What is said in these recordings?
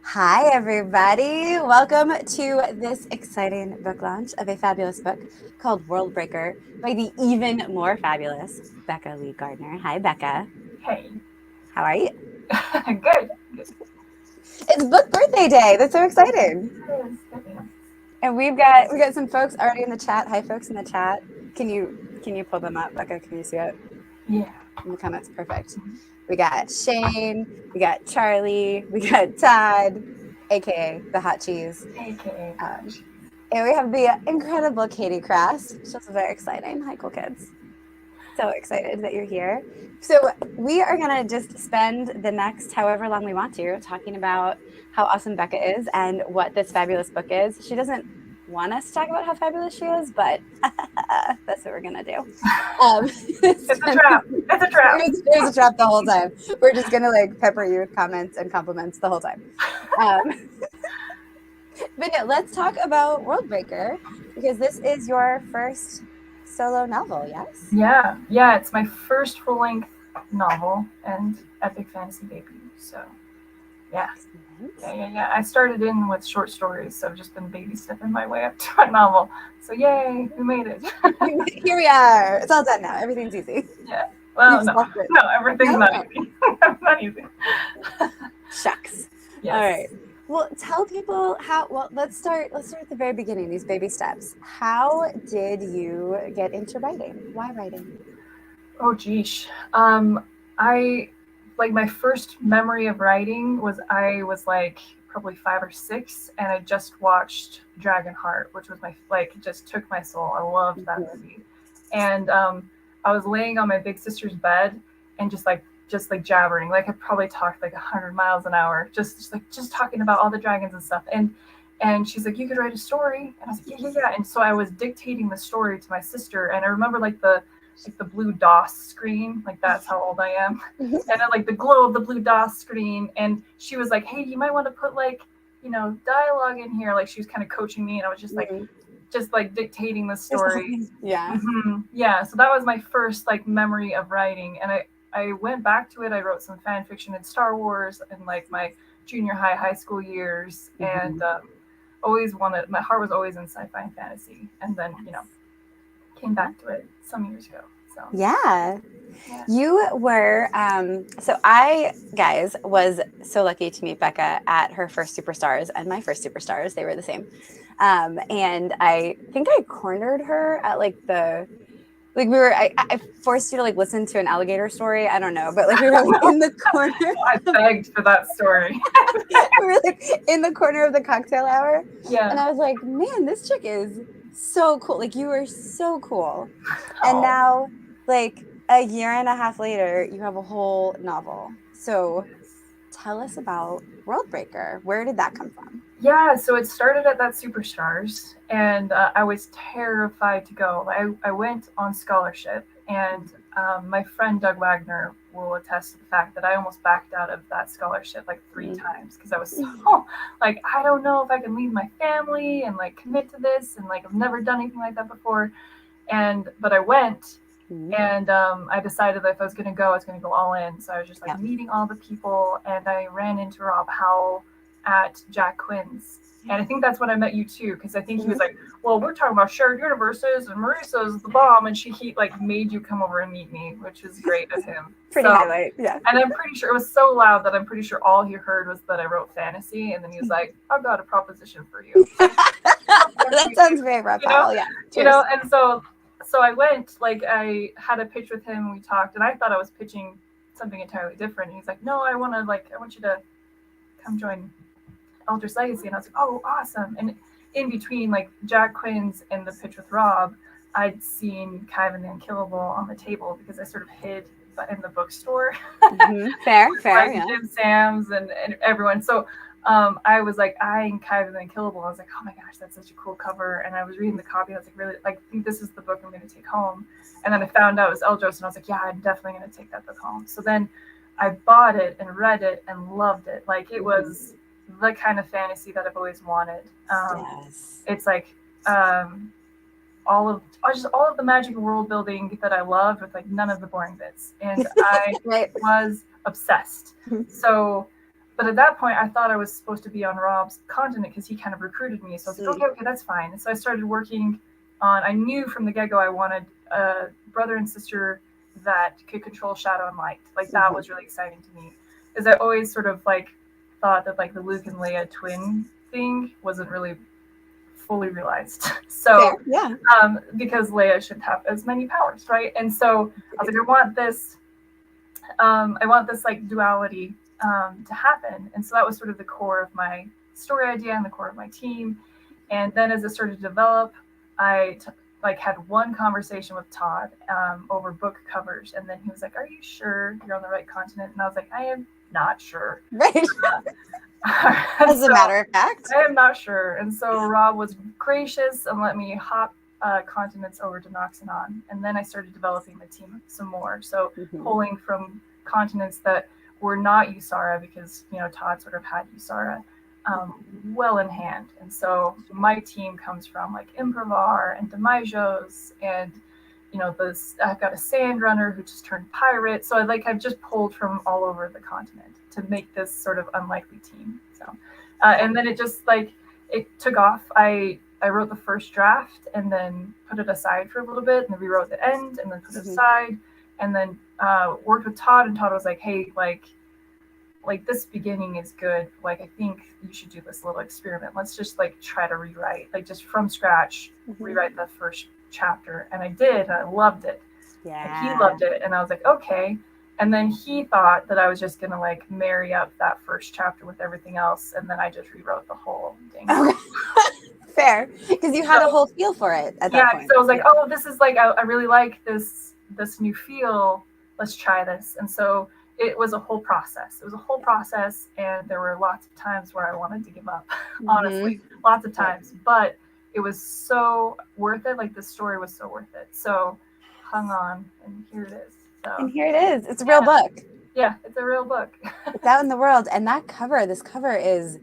Hi, everybody. Welcome to this exciting book launch of a fabulous book called Worldbreaker by the even more fabulous Becca Lee Gardner. Hi, Becca. Hey. How are you? Good. It's book birthday day. That's so exciting. Yes. And we got some folks already in the chat. Hi, folks in the chat. Can you pull them up, Becca? Can you see it Yeah. in the comments? Perfect. We got Shane. We got Charlie. We got Todd, aka the Hot Cheese. AKA. Um, And we have the incredible Katie Crast, which is very exciting. Hi, cool kids. So excited that you're here. So, we are going to just spend the next however long we want to talking about how awesome Becca is and what this fabulous book is. She doesn't want us to talk about how fabulous she is, but that's what we're going to do. It's a trap. It's a trap. It was a trap the whole time. We're just going to like pepper you with comments and compliments the whole time. Um, But yeah, let's talk about Worldbreaker because this is your first solo novel, yes? Yeah. It's my first full length novel and epic fantasy debut. So, yeah. Excellent. Yeah. I started in with short stories, so I've just been baby stepping my way up to a novel. So, yay, we made it. Here we are. It's all done now. Everything's easy. Yeah. You've Well, no. solved it. No, everything's No, not no. easy. Not easy. Shucks. All Yes. right. Well, tell people how. Well, let's start at the very beginning. These baby steps. How did you get into writing? Why writing? Oh, geesh. I like my first memory of writing was I was like probably 5 or 6, and I just watched Dragonheart, which was my like just took my soul. I loved that movie, and I was laying on my big sister's bed and just like jabbering, like I probably talked like 100 miles an hour, just talking about all the dragons and stuff, and she's like, you could write a story, and I was like, yeah, and so I was dictating the story to my sister, and I remember like the blue DOS screen, like that's how old I am. And then like the glow of the blue DOS screen. And she was like, hey, you might want to put like, dialogue in here. Like she was kind of coaching me, and I was just like dictating the story. Yeah. Yeah. So that was my first like memory of writing. And I went back to it. I wrote some fan fiction in Star Wars in like my junior high school years. And always wanted, my heart was always in sci-fi and fantasy. And then, came back to it some years ago. So Yeah. yeah. You were, so I, guys, was so lucky to meet Becca at her first Superstars and my first Superstars. They were the same. And I think I cornered her at I forced you to like listen to an alligator story. I don't know, but like we were like in the corner. I begged for that story. We were like in the corner of the cocktail hour. And Yeah. I was like, man, this chick is so cool. Like you were so cool. And Oh. now, like a year and a half later, you have a whole novel. So tell us about Worldbreaker. Where did that come from? Yeah, so it started at that Superstars, and I was terrified to go. I went on scholarship, and my friend Doug Wagner will attest to the fact that I almost backed out of that scholarship like 3 times because I was so like, I don't know if I can leave my family and like commit to this, and like I've never done anything like that before. But I went, and I decided that if I was going to go, I was going to go all in. So I was just like Yeah. meeting all the people, and I ran into Rob Howell at Jack Quinn's. And I think that's when I met you too, because I think he was like, "Well, we're talking about shared universes, and Marisa's the bomb," and he like made you come over and meet me, which is great of him. Pretty So, highlight. Yeah. and I'm pretty sure it was so loud that I'm pretty sure all he heard was that I wrote fantasy, and then he was like, "I've got a proposition for you." That sounds very rough. you know, Yeah. Cheers. and so I went, like I had a pitch with him, we talked, and I thought I was pitching something entirely different. And he's like, "No, I want you to come join Eldros Legacy," and I was like, "Oh, awesome!" And in between, like Jack Quinn's and the pitch with Rob, I'd seen Kaiven the Unkillable on the table because I sort of hid in the bookstore, Fair, like yeah. Jim Sam's and everyone. So I was like eyeing Kaiven the Unkillable. I was like, "Oh my gosh, that's such a cool cover!" And I was reading the copy. And I was like, "Really, like, I think this is the book I'm going to take home." And then I found out it was Eldros, and I was like, "Yeah, I'm definitely going to take that book home." So then I bought it and read it and loved it. Like it was the kind of fantasy that I've always wanted. Yes. It's like all of the magic world building that I loved, with like none of the boring bits, and I Right. was obsessed. So but at that point, I thought I was supposed to be on Rob's continent because he kind of recruited me. So I was like, Sweet. okay, that's fine. And so I started working on. I knew from the get go I wanted a brother and sister that could control shadow and light. Like that was really exciting to me, because I always sort of like thought that like the Luke and Leia twin thing wasn't really fully realized. Fair. So Yeah. because Leia shouldn't have as many powers, right? And so I was like, I want this like duality to happen. And so that was sort of the core of my story idea and the core of my team. And then as it started to develop, like had one conversation with Todd over book covers, and then he was like, "Are you sure you're on the right continent?" And I was like, "I am not sure." Right. As a matter of fact, I am not sure. And so Rob was gracious and let me hop continents over to Noxanon. And then I started developing the team some more. So pulling from continents that were not Usara, because, you know, Todd sort of had Usara well in hand. And so my team comes from like Improvar and Demijos, and, you know, I've got a Sand Runner who just turned pirate. So I've just pulled from all over the continent to make this sort of unlikely team. So, and then it just like, it took off. I wrote the first draft and then put it aside for a little bit, and then rewrote the end and then put it aside, and then worked with Todd, and Todd was like, "Hey, like this beginning is good. Like, I think you should do this little experiment. Let's just like try to rewrite, like just from scratch, rewrite the first chapter." And I did, and I loved it. Yeah. And he loved it, and I was like, okay. And then he thought that I was just gonna like marry up that first chapter with everything else, and then I just rewrote the whole thing. Okay. Fair, because you had a whole feel for it at that point. So I was like, oh, this is like, I really like this new feel. Let's try this. And so it was a whole process. It was a whole process, and there were lots of times where I wanted to give up, honestly, lots of times. But it was so worth it. Like, the story was so worth it. So hung on, and here it is. So, and here it is. It's a real book. Yeah, it's a real book. It's out in the world. And this cover is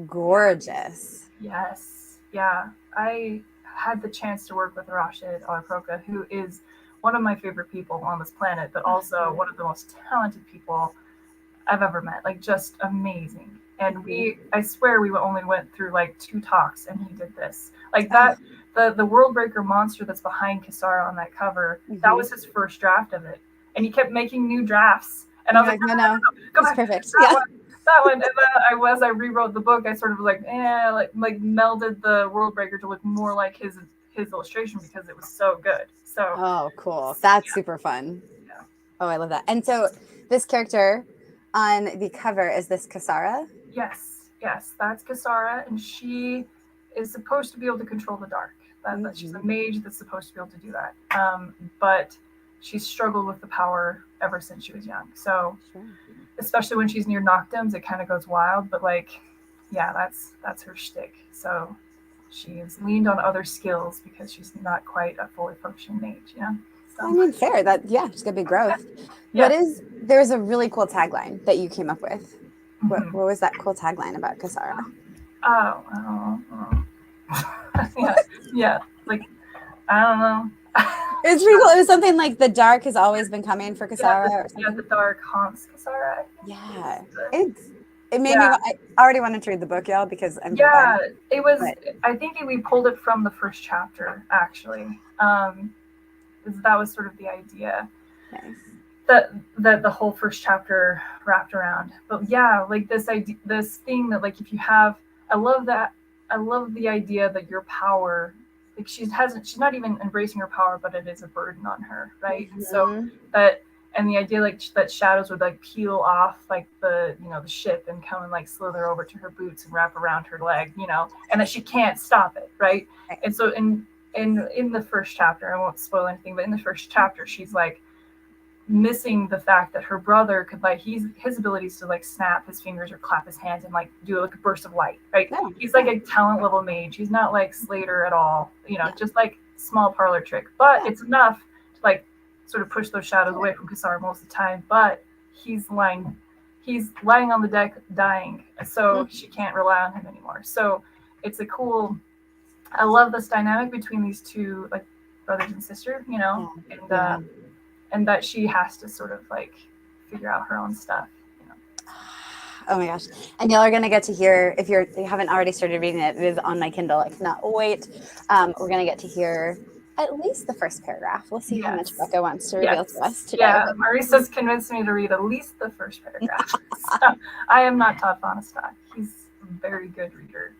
gorgeous. Yes. Yeah. I had the chance to work with Rashid Alaproka, who is one of my favorite people on this planet, but also one of the most talented people I've ever met. Like, just amazing. And I swear we only went through like 2 talks, and he did this. Like that, the Worldbreaker monster that's behind Kisara on that cover, that was his first draft of it. And he kept making new drafts. And I was like, no, it's perfect. That one. And then as I rewrote the book, I sort of like melded the Worldbreaker to look more like his illustration, because it was so good. So oh, cool. That's super fun. Yeah. Oh, I love that. And so this character on the cover, is this Kisara? Yes, that's Kisara, and she is supposed to be able to control the dark. She's a mage that's supposed to be able to do that. But she's struggled with the power ever since she was young. So especially when she's near Noctims, it kind of goes wild. But like, yeah, that's her shtick. So she's leaned on other skills because she's not quite a fully functioning mage, you know? So. I mean, fair. She's got big growth. Yeah. There's a really cool tagline that you came up with. What was that cool tagline about Kisara? Yeah, like, I don't know. It's pretty cool. It was something like the dark has always been coming for Kisara. Or something. Yeah, the dark haunts Kisara. Yeah, it made me. I already wanted to read the book, y'all, because I'm. Yeah, it was. But I think we pulled it from the first chapter, actually. That was sort of the idea. Nice. That the whole first chapter wrapped around. But yeah, like this thing that like if you have, I love the idea that your power, like she's not even embracing her power, but it is a burden on her, right? So and the idea like that shadows would like peel off like the ship and come and like slither over to her boots and wrap around her leg, and that she can't stop it, right? And so in the first chapter, I won't spoil anything, but in the first chapter, she's like missing the fact that her brother could like his abilities to like snap his fingers or clap his hands and like do like a burst of light, right? He's like a talent level mage. He's not like Slater at all, just like small parlor trick, but it's enough to like sort of push those shadows away from Kisara most of the time. But he's lying on the deck dying, so she can't rely on him anymore. So it's a cool. I love this dynamic between these two like brothers and sisters, and that she has to sort of like figure out her own stuff. Oh my gosh. And y'all are going to get to hear, if you haven't already started reading it, it is on my Kindle. I cannot wait. We're going to get to hear at least the first paragraph. We'll see how much Becca wants to reveal to us today. Yeah, Marisa's convinced me to read at least the first paragraph. So I am not Todd Fonestock. He's a very good reader.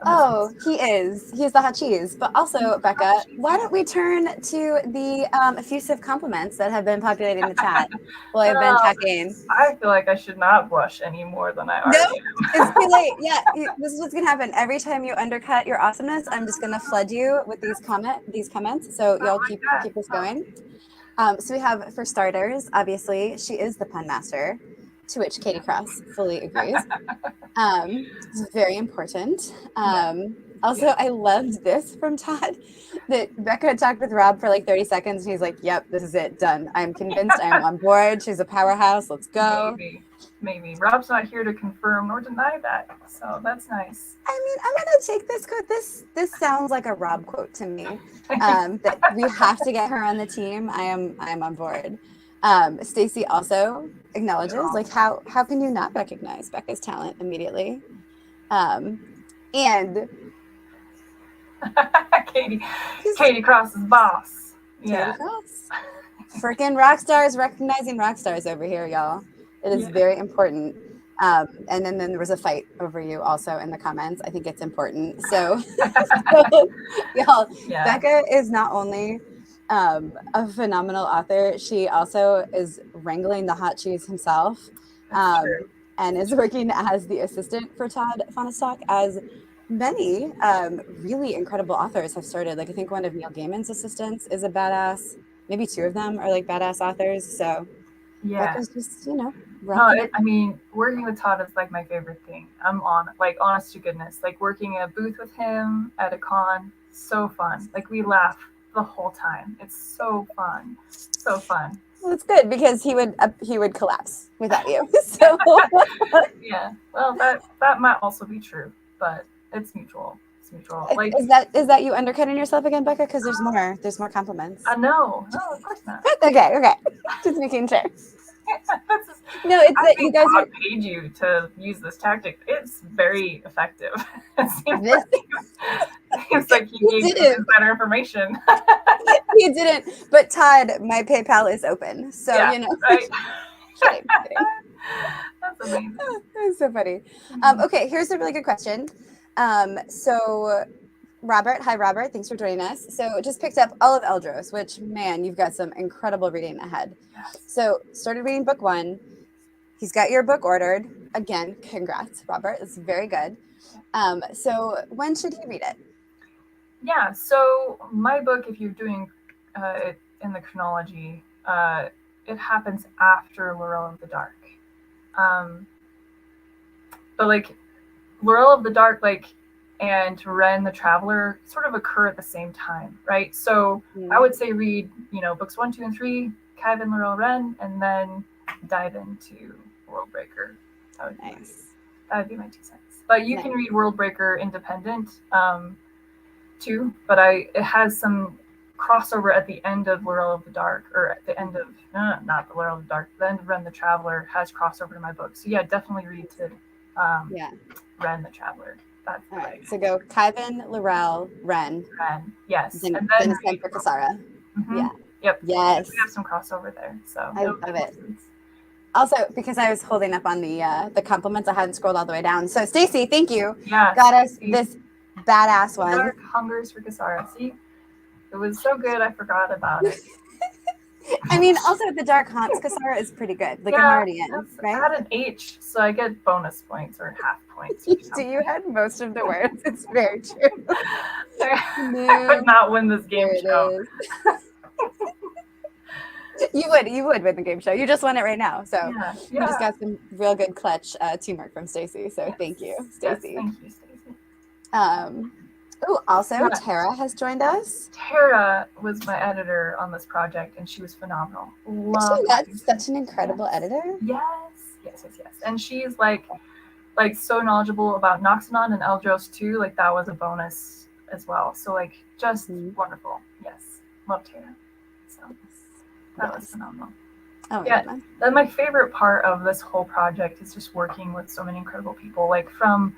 Oh, he is. He's the hot cheese. But also, Becca, why don't we turn to the effusive compliments that have been populating the chat while I've been talking. I feel like I should not blush any more than I already am. It's too late. Yeah, this is what's going to happen. Every time you undercut your awesomeness, I'm just going to flood you with these comments. So y'all keep this going. So we have, for starters, obviously, she is the pun master, to which Katie Cross fully agrees. It's very important. Also, I loved this from Todd, that Becca talked with Rob for like 30 seconds, and he's like, yep, this is it, done. I'm convinced, I'm on board. She's a powerhouse. Let's go. Maybe. Rob's not here to confirm nor deny that, so that's nice. I mean, I'm going to take this quote. This sounds like a Rob quote to me, that we have to get her on the team. I am on board. Stacey also acknowledges, like, how can you not recognize Becca's talent immediately? And Katie Cross's boss. Katie Cross. Freaking rock stars recognizing rock stars over here, y'all. It is very important. And then there was a fight over you also in the comments. I think it's important. So y'all, Becca is not only a phenomenal author, she also is wrangling the hot cheese himself, and is working as the assistant for Todd Fonestock, as many really incredible authors have started. Like, I think one of Neil Gaiman's assistants is a badass. Maybe two of them are like badass authors. So Becca's just, I mean, working with Todd is like my favorite thing. I'm honest to goodness, like working at a booth with him at a con, so fun. Like, we laugh the whole time. It's so fun. Well, it's good because he would collapse without you. So yeah, well, that might also be true, but it's mutual. Like, is that you undercutting yourself again, Becca? Because there's more compliments. No, of course not. Okay, just making sure. No, it's that you guys paid you to use this tactic. It's very effective. It seems like he gave you better information. He didn't, but Todd, my PayPal is open, so Right? Kidding. That's amazing. That's so funny. Okay, here's a really good question. So Robert, hi Robert, thanks for joining us. So just picked up all of Eldros, which, man, you've got some incredible reading ahead. Yes. So started reading book 1. He's got your book ordered. Again, congrats, Robert. It's very good. So when should he read it? Yeah, so my book, if you're doing it in the chronology, it happens after Laurel of the Dark. But like Laurel of the Dark, and Ren the Traveler sort of occur at the same time, right? So I would say read, books 1, 2, and 3, Kaiven, Laurel, Ren, and then dive into Worldbreaker. That would be my 2 cents. But you can read Worldbreaker independent too. But it has some crossover at the end of Laurel of the Dark, or at the end of not the Laurel of the Dark. The end of Ren the Traveler has crossover to my book. So yeah, definitely read to Ren the Traveler. That's all right. So go Kaiven, Laurel, Ren. Yes. And then it's time for Kasara. Mm-hmm. Yeah. Yep. Yes. We have some crossover there. So I love it. Also, because I was holding up on the compliments, I hadn't scrolled all the way down. So Stacey, thank you. Yeah. Got us this badass one. Dark Hungers for Kasara. See, it was so good I forgot about it. I mean, also the Dark Haunts Kasara is pretty good. Like, I'm already in, right? I had an H, so I get bonus points or half points. So you had most of the words. It's very true. I would not win this game show. You would win the game show. You just won it right now. So you just got some real good clutch teamwork from Stacey. So thank you, Stacey. Thank you, Stacey. Also Tara has joined us. Tara was my editor on this project, and she was phenomenal. That's such an incredible editor. Yes. And she's like so knowledgeable about Noxanon and Eldros too. Like, that was a bonus as well. So just wonderful. Yes, love Tara. So that was phenomenal. Oh my Yeah, goodness. then my favorite part of this whole project is just working with so many incredible people, like from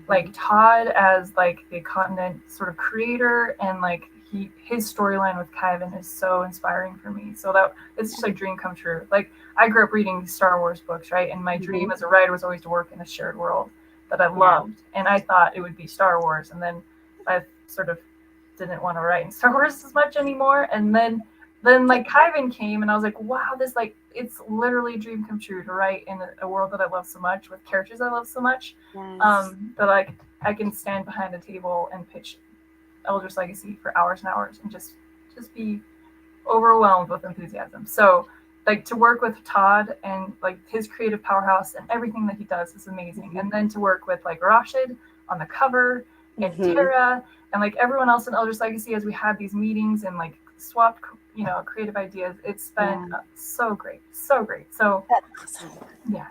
like Todd as like the continent sort of creator, and like his storyline with Kyvan is so inspiring for me. So that it's just like dream come true. Like I grew up reading Star Wars books, right? And my dream as a writer was always to work in a shared world that I loved, and I thought it would be Star Wars, and then I sort of didn't want to write in Star Wars as much anymore, and then like Kyvan came, and I was like, wow, this like it's literally a dream come true to write in a world that I love so much with characters I love so much. That like I can stand behind a table and pitch Eldros Legacy for hours and hours and just be overwhelmed with enthusiasm. So like to work with Todd and like his creative powerhouse and everything that he does is amazing. And then to work with like Rashid on the cover and Tara and like everyone else in Eldros Legacy as we had these meetings and like swapped, you know, creative ideas. It's been so great. So great. So that's awesome. Yeah.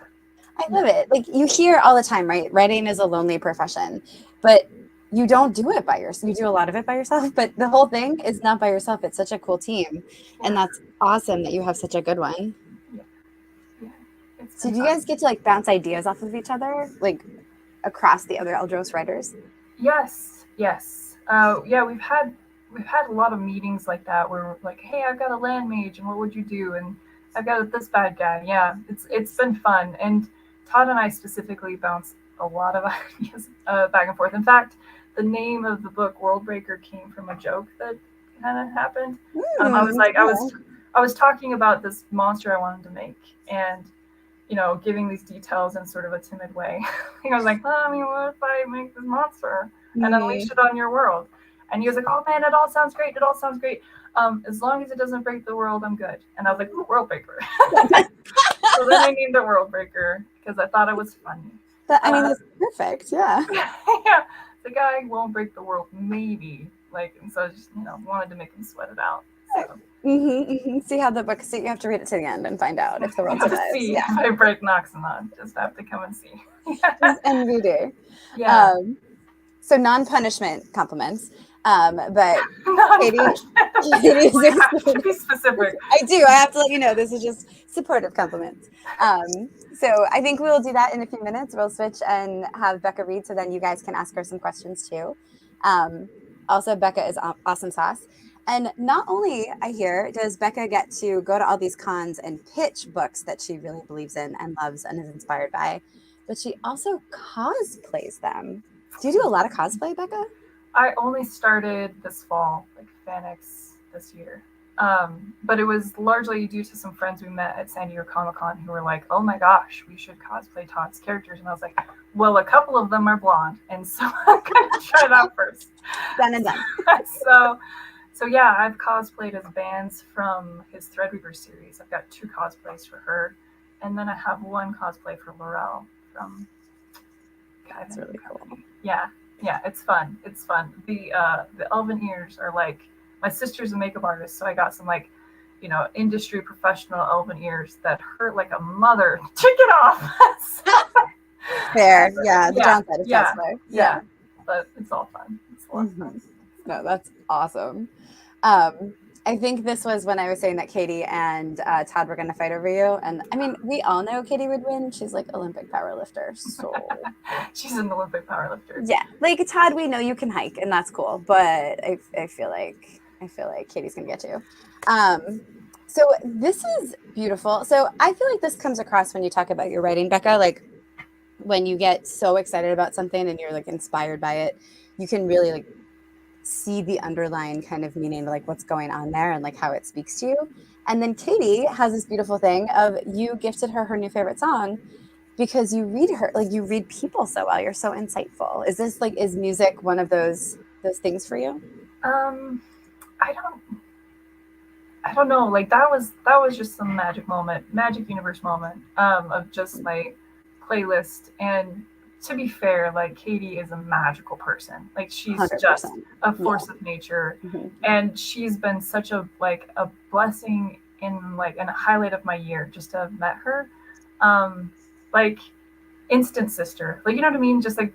I love it. Like you hear all the time, right? Writing is a lonely profession, but you don't do it by yourself. You do a lot of it by yourself, but the whole thing is not by yourself. It's such a cool team. And that's awesome that you have such a good one. So do you guys get to like bounce ideas off of each other, like across the other Eldros writers? Yes. Yeah, we've had a lot of meetings like that where we're like, hey, I've got a land mage, and what would you do? And I've got this bad guy. Yeah, it's been fun. And Todd and I specifically bounce a lot of ideas back and forth. In fact, the name of the book Worldbreaker came from a joke that kind of happened. I was like, I was talking about this monster I wanted to make, and you know, giving these details in sort of a timid way. I was like, oh, I mean, what if I make this monster and unleash it on your world? And he was like, oh man, it all sounds great. It all sounds great. As long as it doesn't break the world, I'm good. And I was like, ooh, Worldbreaker. So then I named it Worldbreaker because I thought it was funny. I mean, that's perfect. Yeah. Yeah. The guy won't break the world, maybe. Like, and so I just, you know, wanted to make him sweat it out. So. See how the book. So you have to read it to the end and find out if the world survives. See if I break Noxamon. Just have to come and see. And we do. Yeah. So non-punishment compliments. But Katie's be specific. I do. I have to let you know this is just supportive compliments. So I think we'll do that in a few minutes. We'll switch and have Becca read, so then you guys can ask her some questions too. Also, Becca is awesome sauce. And not only, I hear, does Becca get to go to all these cons and pitch books that she really believes in and loves and is inspired by, but she also cosplays them. Do you do a lot of cosplay, Becca? I only started this fall, like FanX this year. But it was largely due to some friends we met at San Diego Comic-Con who were like, oh my gosh, we should cosplay Todd's characters. And I was like, well, a couple of them are blonde. And so I'm going to try that first. Done and done. So yeah, I've cosplayed as Vance from his Threadweaver series. I've got 2 cosplays for her. And then I have 1 cosplay for Laurel from That's really cool. Yeah, it's fun. It's fun. The elven ears are like, my sister's a makeup artist, so I got some like, you know, industry professional elven ears that hurt like a mother to get off. Fair, yeah. The downside of cosplay. Yeah, but it's all fun. It's a lot of fun. No, that's awesome. I think this was when I was saying that Katie and Todd were going to fight over you. And I mean, we all know Katie would win. She's like Olympic powerlifter. So she's an Olympic powerlifter. Yeah. Like Todd, we know you can hike and that's cool. But I feel like Katie's going to get you. So this is beautiful. So I feel like this comes across when you talk about your writing, Becca, like when you get so excited about something and you're like inspired by it, you can really like see the underlying kind of meaning, like what's going on there and like how it speaks to you. And then Katie has this beautiful thing of you gifted her new favorite song because you read her, like you read people so well. You're so insightful. Is this like, is music one of those things for you? I don't know. Like that was just some magic universe moment of just like playlist. And to be fair, like Katie is a magical person. Like she's 100%. Just a force of nature. Mm-hmm. And she's been such a blessing in a highlight of my year just to have met her. Like instant sister. Like, you know what I mean? Just like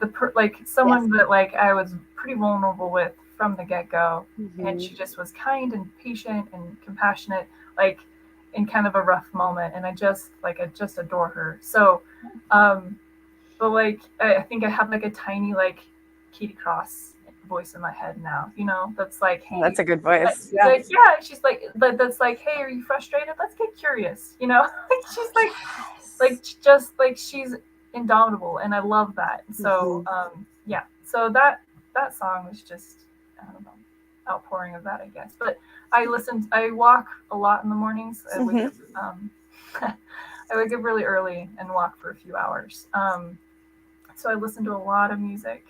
someone that like I was pretty vulnerable with from the get-go. Mm-hmm. And she just was kind and patient and compassionate. Like in kind of a rough moment, and I just adore her. So, but like I think I have like a tiny like Katie Cross voice in my head now, that's like, Oh, hey, that's a good voice. Yeah. like, yeah, she's like, but that's like, hey, are you frustrated? Let's get curious, she's like Yes. just like she's indomitable, and I love that. So Mhm. yeah, so that song was just, I don't know, outpouring of that, I guess. But I walk a lot in the mornings. I wake up I wake up really early and walk for a few hours. So I listen to a lot of music,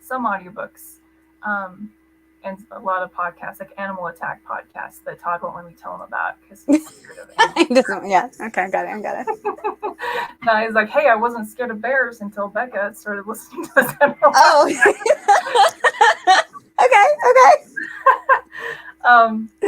some audiobooks, um, and a lot of podcasts, like Animal Attack podcasts that Todd won't let me tell him about because he's scared of animals. He doesn't. Yeah. Okay. Got it. I got it. No, he's like, hey, I wasn't scared of bears until Becca started listening to this animal. Oh. Okay. Okay.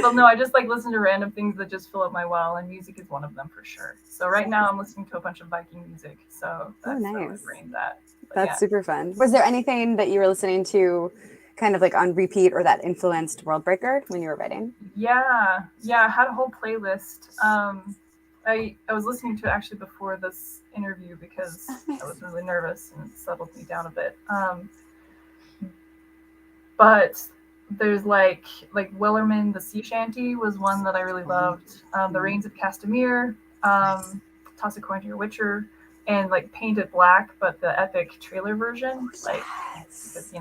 But no, I just like listen to random things that just fill up my well, and music is one of them for sure. So right now I'm listening to a bunch of Viking music, so that's where my Nice. brain's at. But That's yeah. super fun. Was there anything that you were listening to kind of like on repeat or that influenced Worldbreaker when you were writing? Yeah, I had a whole playlist. I was listening to it actually before this interview because I was really nervous, and it settled me down a bit. But there's like Wellerman, the sea shanty was one that I really loved. The Rains of Castamere, Toss a Coin to Your Witcher, and like Painted Black, but the epic trailer version, like because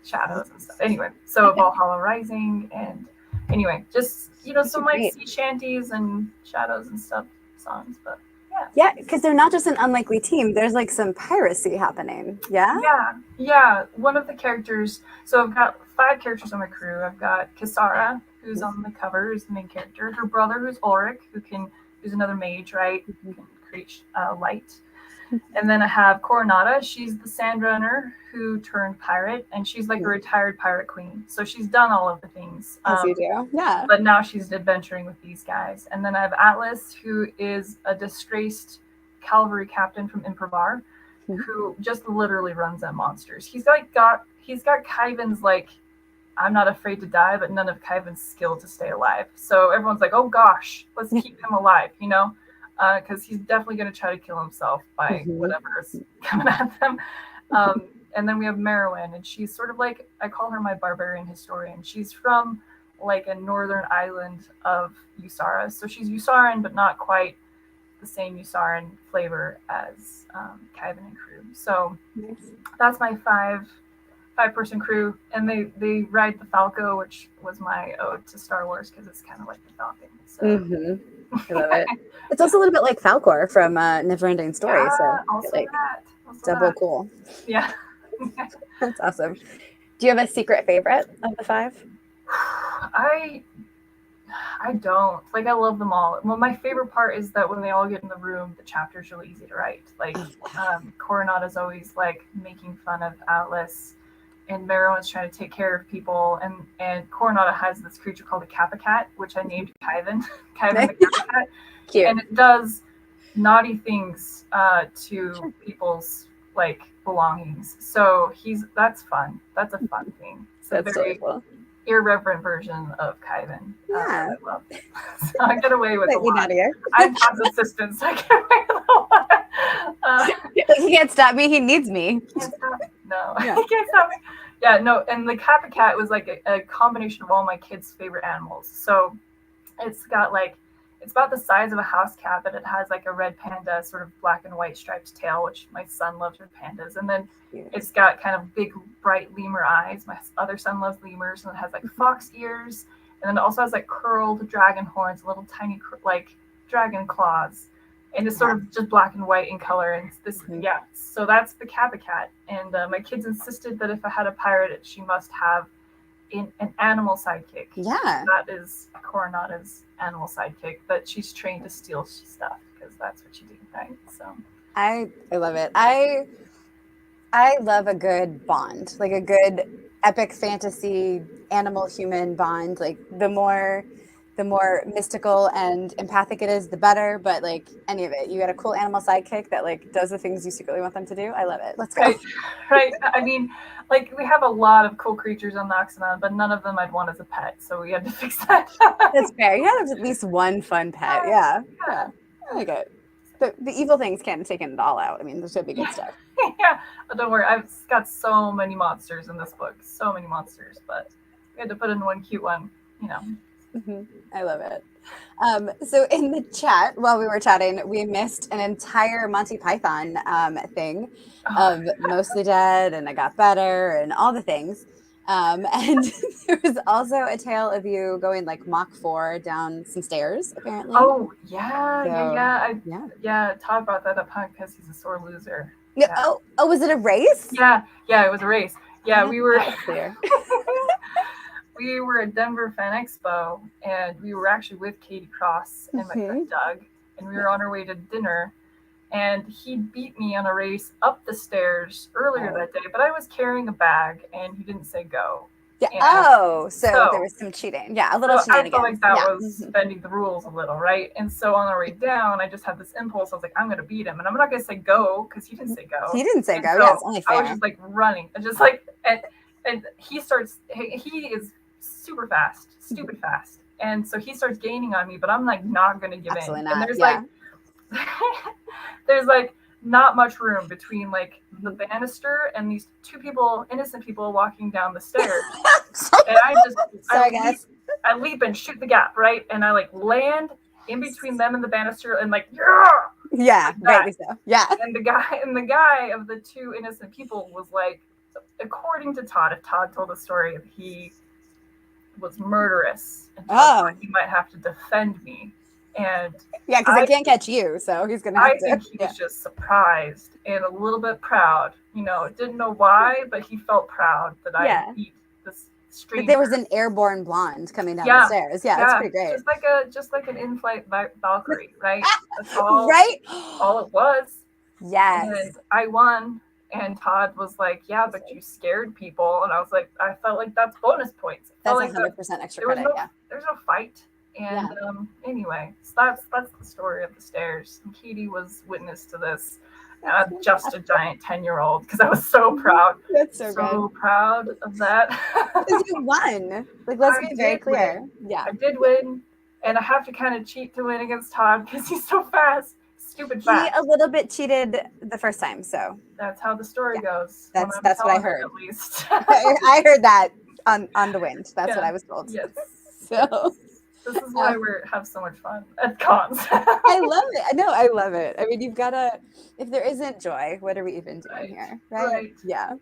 shadows and stuff. Anyway, so Valhalla Rising, and anyway, just some like sea shanties and shadows and stuff songs, but yeah. Yeah, because they're not just an unlikely team. There's like some piracy happening. Yeah? Yeah. One of the characters, so I've got 5 characters on my crew. I've got Kisara, who's on the cover, who's the main character. Her brother, who's Ulrich, who's another mage, right? Who can create light. And then I have Coronata. She's the Sandrunner who turned pirate, and she's like a retired pirate queen. So she's done all of the things. As you do. Yeah. But now she's adventuring with these guys. And then I have Atlas, who is a disgraced cavalry captain from Improvar, who just literally runs at monsters. He's got Kyvan's like, I'm not afraid to die, but none of Kyvan's skill to stay alive. So everyone's like, oh gosh, let's keep him alive, because he's definitely going to try to kill himself by whatever is coming at them. And then we have Merowyn, and she's sort of like, I call her my barbarian historian. She's from like a northern island of Usara. So she's Usaran, but not quite the same Usaran flavor as Kyvan and crew. So that's my 5-person crew, and they ride the Falco, which was my ode to Star Wars because it's kind of like the Falcon. So. I love it. It's also a little bit like Falcor from Neverending Story. Yeah, so also like that. double cool. Yeah. That's awesome. Do you have a secret favorite of the 5? I don't. Like, I love them all. Well, my favorite part is that when they all get in the room, the chapter's really easy to write. Like, Coronata's always like making fun of Atlas, and Merowyn's trying to take care of people, and Coronata has this creature called a Kappa Cat, which I named Kyvan. Kyvan the Kappa Cat. Cute. And it does naughty things to people's like belongings. So that's fun. That's a fun thing. It's a very cool. irreverent version of Kyvan. Yeah. I love. So I get away with a lot. I have Todd's assistants, so I get away with a lot. He can't stop me. He needs me. He can't stop me. No, he can't stop me. Yeah, no, and the Kappa Cat was like a combination of all my kids' favorite animals. So it's about the size of a house cat, but it has like a red panda, sort of black and white striped tail, which my son loves red pandas. And then it's got kind of big, bright lemur eyes. My other son loves lemurs, and it has like fox ears. And then it also has like curled dragon horns, little tiny like dragon claws. And it's sort of just black and white in color. And this, so that's the Kappa Cat. And my kids insisted that if I had a pirate, she must have an animal sidekick. Yeah. That is Coronata's animal sidekick, but she's trained to steal stuff because that's what you do, right? So I love it. I love a good bond, like a good epic fantasy animal human bond. Like the more the more mystical and empathic it is, the better. But like any of it, you got a cool animal sidekick that like does the things you secretly want them to do. I love it. Let's go. Right. I mean, like we have a lot of cool creatures on Noxanon, but none of them I'd want as a pet, so we had to fix that. That's fair. You have at least one fun pet. Yeah. I like it. The evil things can't take it all out. I mean, there's gonna be good stuff. Yeah, but don't worry. I've got so many monsters in this book. So many monsters, but we had to put in one cute one, you know. Mm-hmm. I love it. So in the chat, while we were chatting, we missed an entire Monty Python thing of Mostly Dead and I Got Better and all the things. And there was also a tale of you going like Mach 4 down some stairs, apparently. Oh, yeah. Todd brought that up, huh? Because he's a sore loser. Yeah. Oh, was it a race? Yeah, it was a race. Yeah, we were. Clear. We were at Denver Fan Expo, and we were actually with Katie Cross and my friend Doug, and we were on our way to dinner, and he beat me on a race up the stairs earlier that day, but I was carrying a bag, and he didn't say go. Yeah. So there was some cheating. Yeah, a little shenanigans. I felt like that was bending the rules a little, right? And so on our way down, I just had this impulse. I was like, I'm going to beat him, and I'm not going to say go because he didn't say go. He didn't say go. So yeah, it's only fair. I was just like running, and just like, and he starts. He is super fast, stupid fast, and so he starts gaining on me, but I'm like not going to give Absolutely in. Not. And there's like not much room between like the banister and these two people, innocent people, walking down the stairs. And I leap and shoot the gap, right? And I like land in between them and the banister, and like rightly so. Yeah. And the guy of the two innocent people was like, according to Todd, if Todd told the story, he was murderous, and he might have to defend me. And yeah, because I can't catch you, so he's gonna have to. I think he was just surprised and a little bit proud. You know, didn't know why, but he felt proud that I beat this stranger. But there was an airborne blonde coming down the stairs. Yeah, that's pretty great. Just like an in-flight Valkyrie, right? That's all. Right. All it was. Yes. And I won. And Todd was like, "Yeah, but you scared people," and I was like, "I felt like that's bonus points." That's 100% extra credit. There's no fight. And anyway, so that's the story of the stairs. And Katie was witness to this. Just a giant 10-year-old, because I was so proud. That's so proud of that. Because you won. Like, let's be very clear. Yeah, I did win, and I have to kind of cheat to win against Todd because he's so fast. Stupid fast. He a little bit cheated the first time, so that's how the story goes. That's what I heard. At least I heard that on the wind. That's what I was told. Yes. So. This is why we have so much fun at cons. I love it. No, I love it. I mean, you've got to, if there isn't joy, what are we even doing here? Right? Yeah.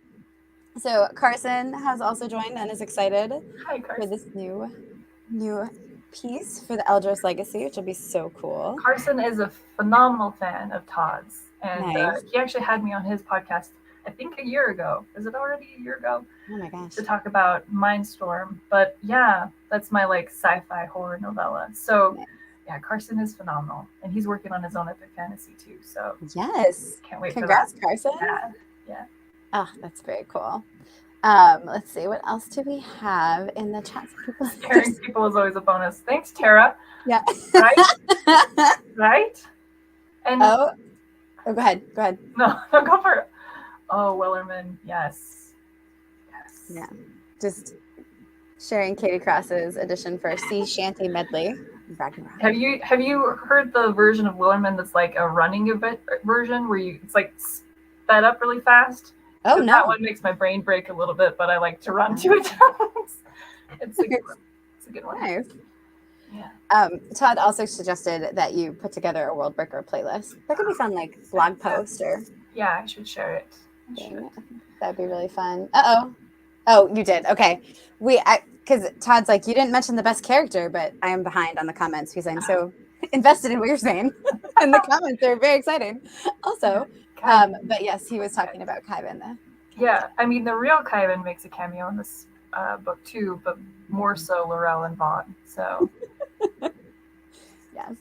So Carson has also joined and is excited for this new piece for the Eldros Legacy, which will be so cool. Carson is a phenomenal fan of Todd's, and he actually had me on his podcast, I think a year ago. Is it already a year ago? Oh my gosh. To talk about Mindstorm. But yeah, that's my like sci-fi horror novella. So yeah, Carson is phenomenal. And he's working on his own epic fantasy too. So yes. Can't wait Congrats, for that. Carson. Yeah. Oh, that's very cool. Let's see, what else do we have in the chat? Scaring people is always a bonus. Thanks, Tara. Yeah. Right? Right? And go ahead. No, go for it. Oh, Wellerman, yes. Yeah, just sharing Katie Cross's edition for Sea Shanty Medley. Have you heard the version of Wellerman that's like a running event version where it's like sped up really fast? Oh no, that one makes my brain break a little bit, but I like to run to it. It's a good one. It's a good one. Nice. Yeah. Todd also suggested that you put together a Worldbreaker playlist. That could be fun, like blog post or. Yeah, I should share it. That'd be really fun. Oh, you did. Okay. Because Todd's like, you didn't mention the best character, but I am behind on the comments because I'm so invested in what you're saying. And the comments are very exciting. Also, but yes, he was talking about Kaiban. Yeah, I mean, the real Kaiban makes a cameo in this book too, but more so Laurel and Vaughn. So. Yes.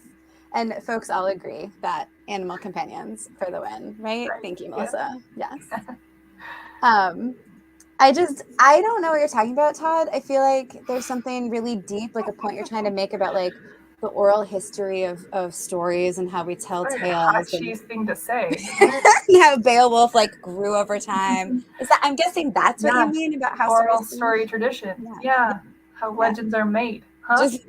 And folks all agree that animal companions for the win, right? Thank you, Melissa. Yes. I don't know what you're talking about, Todd. I feel like there's something really deep, like a point you're trying to make about like the oral history of stories and how we tell Very hot tales and cheese thing to say. how Beowulf like grew over time. Is that, I'm guessing that's what you Yes, mean about how stories oral grew? story tradition. Yeah. Yeah, how Yeah. legends are made, huh? Just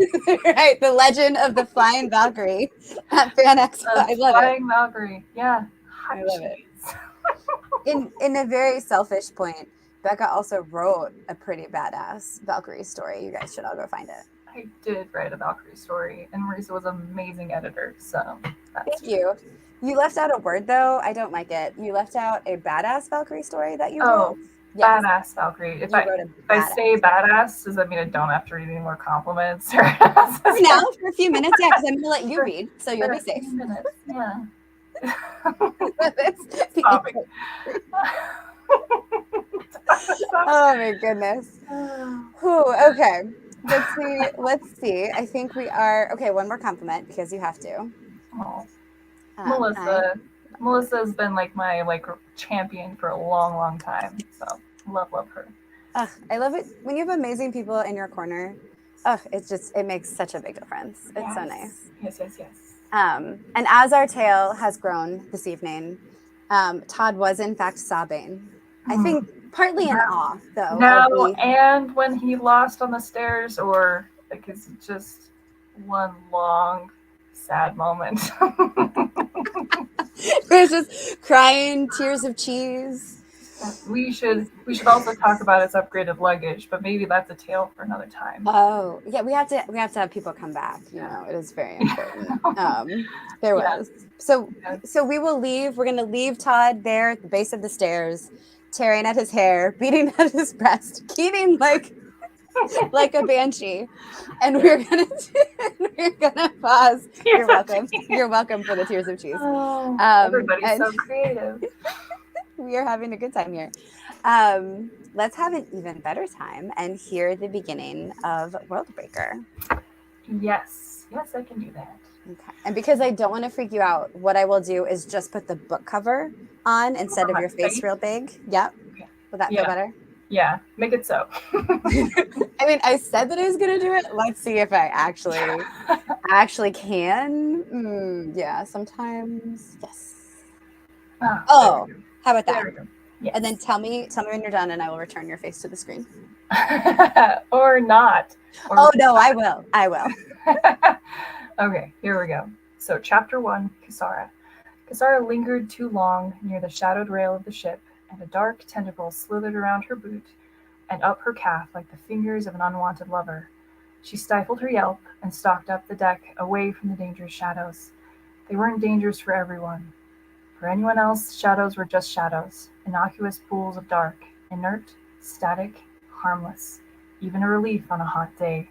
right, the legend of the flying Valkyrie at Fan Expo. The I love it. flying Valkyrie. Yeah, hot I love it. cheese. In a very selfish point, Becca also wrote a pretty badass Valkyrie story. You guys should all go find it. I did write a Valkyrie story, and Marisa was an amazing editor, so that's Thank you. You left out a word though. I don't like it. You left out a badass Valkyrie story that you wrote. oh, Yes, badass Valkyrie. If you I wrote if a I badass. say badass, does that mean I don't have to read any more compliments? Or For now, for a few minutes, yeah, because I'm gonna let you for, read, so you'll for be a safe. few minutes, yeah. Stop Topic. Oh my goodness. Whew, okay. Let's see. Let's see. I think we are okay. One more compliment because you have to. Oh, I Melissa has been like my champion for a long, long time. So love her. I love it when you have amazing people in your corner. It makes such a big difference. It's so nice. Yes. And as our tale has grown this evening, Todd was in fact sobbing. I think partly in awe, though, of No, the. and when he lost on the stairs, or like it's just one long sad moment. There's just crying, tears of cheese. we should also talk about his upgraded luggage, but maybe that's a tale for another time. Oh, yeah, we have to have people come back. You know, it is very important. There was. So we will leave. We're gonna leave Todd there at the base of the stairs, tearing at his hair, beating at his breast, keening like a banshee. And we're gonna pause. You're welcome. You're welcome for the tears of cheese. Everybody's so creative. We are having a good time here. Let's have an even better time and hear the beginning of Worldbreaker. Yes, I can do that. Okay. And because I don't want to freak you out, what I will do is just put the book cover on instead of your face real big. Yep. Okay. Will that feel better? Yeah, make it so. I mean, I said that I was going to do it. Let's see if I actually can. Yeah, sometimes. Yes. Oh, how about that? Yes. And then tell me when you're done and I will return your face to the screen. Or not. Oh, no, I will. Okay, here we go. So chapter 1, Kisara. Kisara lingered too long near the shadowed rail of the ship, and a dark tentacle slithered around her boot and up her calf like the fingers of an unwanted lover. She stifled her yelp and stalked up the deck, away from the dangerous shadows. They weren't dangers for everyone. For anyone else, shadows were just shadows, innocuous pools of dark, inert, static, harmless, even a relief on a hot day.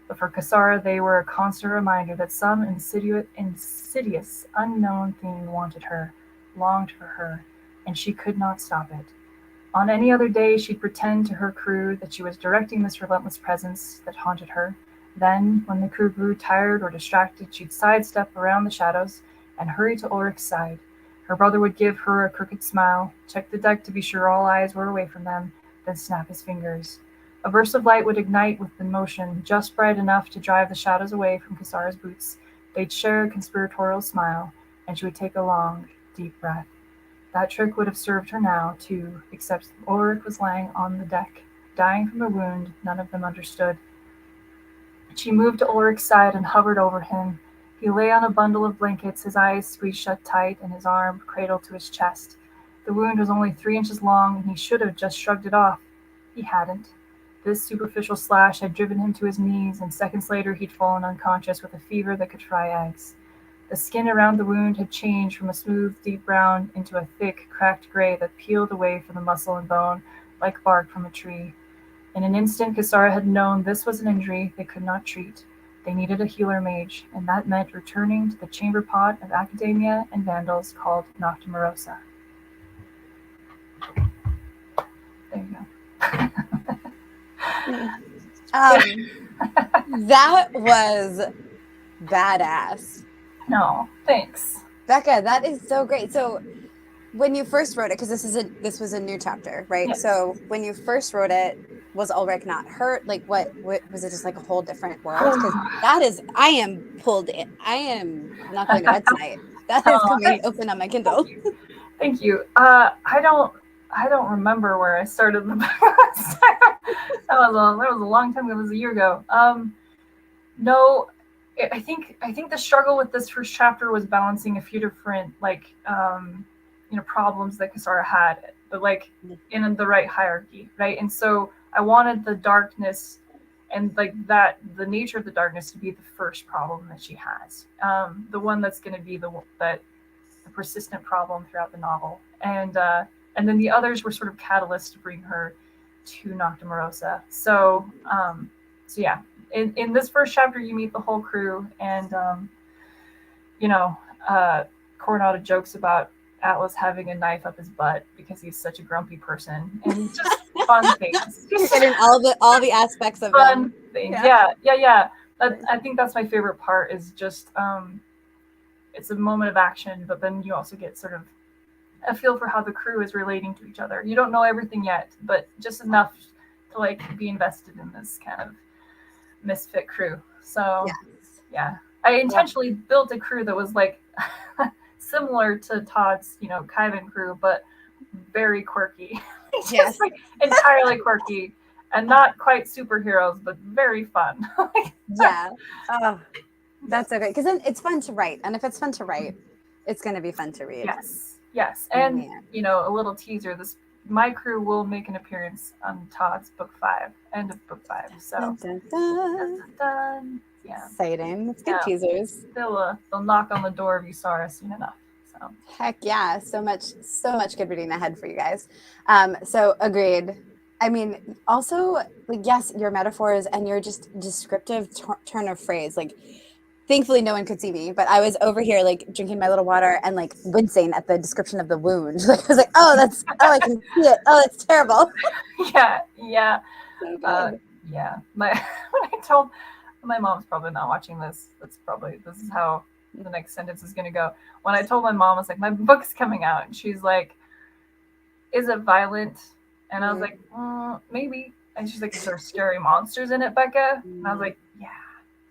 But for Kisara, they were a constant reminder that some insidious, unknown thing wanted her, longed for her, and she could not stop it. On any other day, she'd pretend to her crew that she was directing this relentless presence that haunted her. Then, when the crew grew tired or distracted, she'd sidestep around the shadows and hurry to Ulrich's side. Her brother would give her a crooked smile, check the deck to be sure all eyes were away from them, then snap his fingers. A burst of light would ignite with the motion, just bright enough to drive the shadows away from Kisara's boots. They'd share a conspiratorial smile, and she would take a long, deep breath. That trick would have served her now, too, except Ulrich was lying on the deck, dying from a wound none of them understood. She moved to Ulrich's side and hovered over him. He lay on a bundle of blankets, his eyes squeezed shut tight and his arm cradled to his chest. The wound was only 3 inches long, and he should have just shrugged it off. He hadn't. This superficial slash had driven him to his knees, and seconds later he'd fallen unconscious with a fever that could fry eggs. The skin around the wound had changed from a smooth, deep brown into a thick, cracked gray that peeled away from the muscle and bone like bark from a tree. In an instant, Kisara had known this was an injury they could not treat. They needed a healer mage, and that meant returning to the chamber pot of academia and vandals called Noctimarosa. There you go. That was badass. No, thanks. Becca, that is so great. So when you first wrote it, because this was a new chapter, right? Yes. So when you first wrote it, was Ulrich not hurt? Like what was it, just like a whole different world? Because that is, I am pulled in. I am not going to bed tonight. That is Oh, coming open on my Kindle. thank you. I don't remember where I started the book last time. That was a long time ago. It was a year ago. No, I think the struggle with this first chapter was balancing a few different problems that Kasara had, but like in the right hierarchy, right? And so I wanted the darkness and like that the nature of the darkness to be the first problem that she has, the one that's going to be the persistent problem throughout the novel, and then the others were sort of catalysts to bring her to Noctimarosa. So yeah, in this first chapter, you meet the whole crew, and you know, Coronado jokes about Atlas having a knife up his butt because he's such a grumpy person, and just fun things. You're getting all the aspects of Fun them. things. Yeah. I think that's my favorite part. Is just it's a moment of action, but then you also get sort of a feel for how the crew is relating to each other. You don't know everything yet, but just enough to like be invested in this kind of misfit crew. So Yes. yeah, I intentionally built a crew that was like similar to Todd's, Kyvan crew, but very quirky. Yes. Just like entirely quirky and not quite superheroes, but very fun. Yeah. Oh, that's so great. Because then it's fun to write. And if it's fun to write, it's going to be fun to read. Yes. And, Man. a little teaser, my crew will make an appearance on Todd's book 5, end of book 5. So, dun, dun, dun. Dun. Yeah. Exciting. It's good teasers. They'll knock on the door of Usara soon enough. So. Heck yeah. So much good reading ahead for you guys. So agreed. I mean, also, like, yes, your metaphors and your just descriptive turn of phrase, like, thankfully no one could see me, but I was over here like drinking my little water and like wincing at the description of the wound. Like I was like, I can see it. Oh, that's terrible. Yeah. So good. Yeah. When I told my mom's probably not watching this. This is how the next sentence is going to go. When I told my mom, I was like, my book's coming out, and she's like, is it violent? And I was like, maybe. And she's like, is there scary monsters in it, Becca? And I was like, yeah.